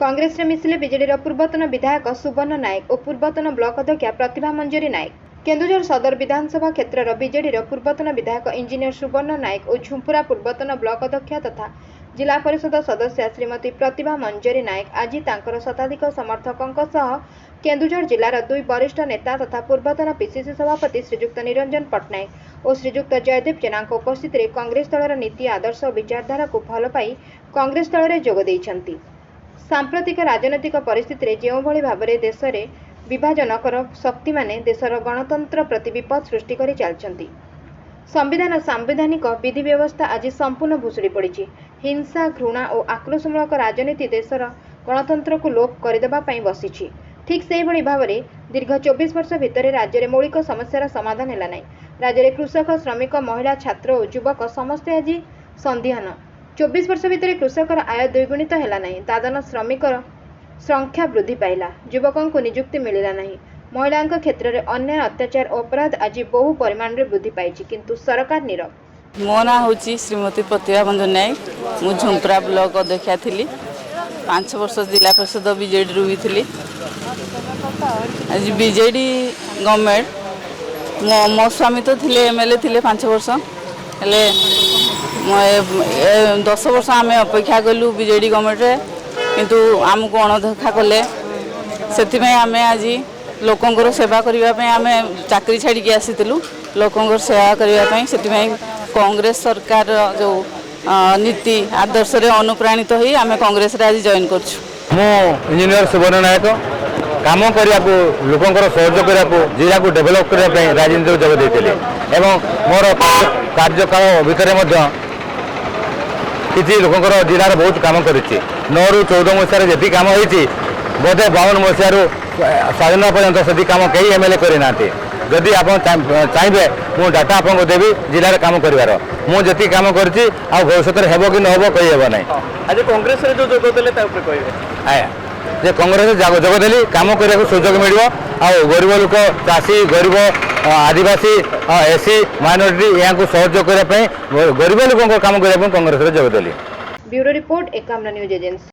कांग्रेस रे मिसिले बीजेडी पूर्वतन विधायक सुवर्ण नायक और पूर्वतन ब्लॉक अध्यक्षा प्रतिभा मंजरी नायक। केन्दुझर सदर विधानसभा क्षेत्र बीजेडी पूर्वतन विधायक इंजीनियर सुवर्ण नायक और झुंपुरा पूर्वतन ब्लॉक अध्यक्षा तथा जिला परिषद सदस्य श्रीमती प्रतिभा मंजरी नायक आज तांकर शताधिक समर्थकों सह केन्दुझर जिलार दुई वरिष्ठ नेता तथा पूर्वतन पीसीसी सभापति श्रीजुक्त निरंजन पट्टनायक और श्रीजुक्त जयदेव जेना उपस्थित में कांग्रेस दलर नीति आदर्श और विचारधारा को भल पाई कांग्रेस दल में जोग देइछंती। सांप्रतिक राजनैतिक परिस्थिति रे जो भली भाव में देश में विभाजनकर शक्ति माने देशर गणतंत्र प्रति विपद सृष्टि करी चलछंती। संविधान सांविधानिक विधि व्यवस्था आज संपूर्ण भुशुड़ी पड़ी। हिंसा घृणा और आक्रोशमूलक राजनीति देशर गणतंत्र को लोप करदेबा पई बसिछि। ठीक से भली भाव में दीर्घ 24 वर्ष भितर राज्य में मौलिक समस्यार समाधान है ना। राज्य में कृषक श्रमिक महिला छात्र और युवक समस्ते आज संदिहान। 24 वर्ष भितर कृषकर आय द्विगुणित है ना। दादन श्रमिकर संख्या वृद्धि पाइला। युवकों को नियुक्ति मिलला नहीं। महिलाओं क्षेत्र में अन्याय अत्याचार अपराध आज बहु परिमाण में वृद्धि पाई किंतु सरकार नीरव। मो ना हूँ श्रीमती प्रतिभा मंजरी नायक। मु झुंपुरा ब्लॉक अध्यक्षा थी। 5 वर्ष जिला परिषद बीजेडी भी थी। आज बीजेडी गवर्नमेंट मो स्वामी तो थे एमएलए थे 5 वर्ष हेले 10 वर्ष आम अपेक्षा कलु बीजेडी गवर्नमेंट किंतु आमको अणदेखा कले से आम आज लोकंर सेवा करने आम चाकरी छाड़ी आसीलु लोकंर सेवा करने से कांग्रेस सरकार जो नीति आदर्श रे अनुप्राणित हो आम कांग्रेस रे आज जॉइन कर इंजीनियर सुवर्ण नायक काम करने को लोकंर सहयोग करने को जिला को डेभलप करने राजनीति जोग देते एवं मोर कार्यकाल भितर किसी लोकंर जिलार बहुत काम कर 9 ରୁ 14 मसीह जी काम होती बोधे 52 मसीह स्वाधीनता पर्यंत से काम कई एमएलए करना। जदि आप चाहिए मु डाटा आपको देवी जिले काम कर मुझे काम कर भविष्य में हेब कि न हेब कहीहब ना। आज कांग्रेस जो जोगदेले जे कांग्रेस जोगदेली काम करने को सुजोग मिल गरीब लोक चाषी गरीब आदिवासी एससी माइनॉरिटी यहाँ को सहयोग करने गरीब लोक काम करने कांग्रेस जोगदेली। Bureau report Ekamra news agency.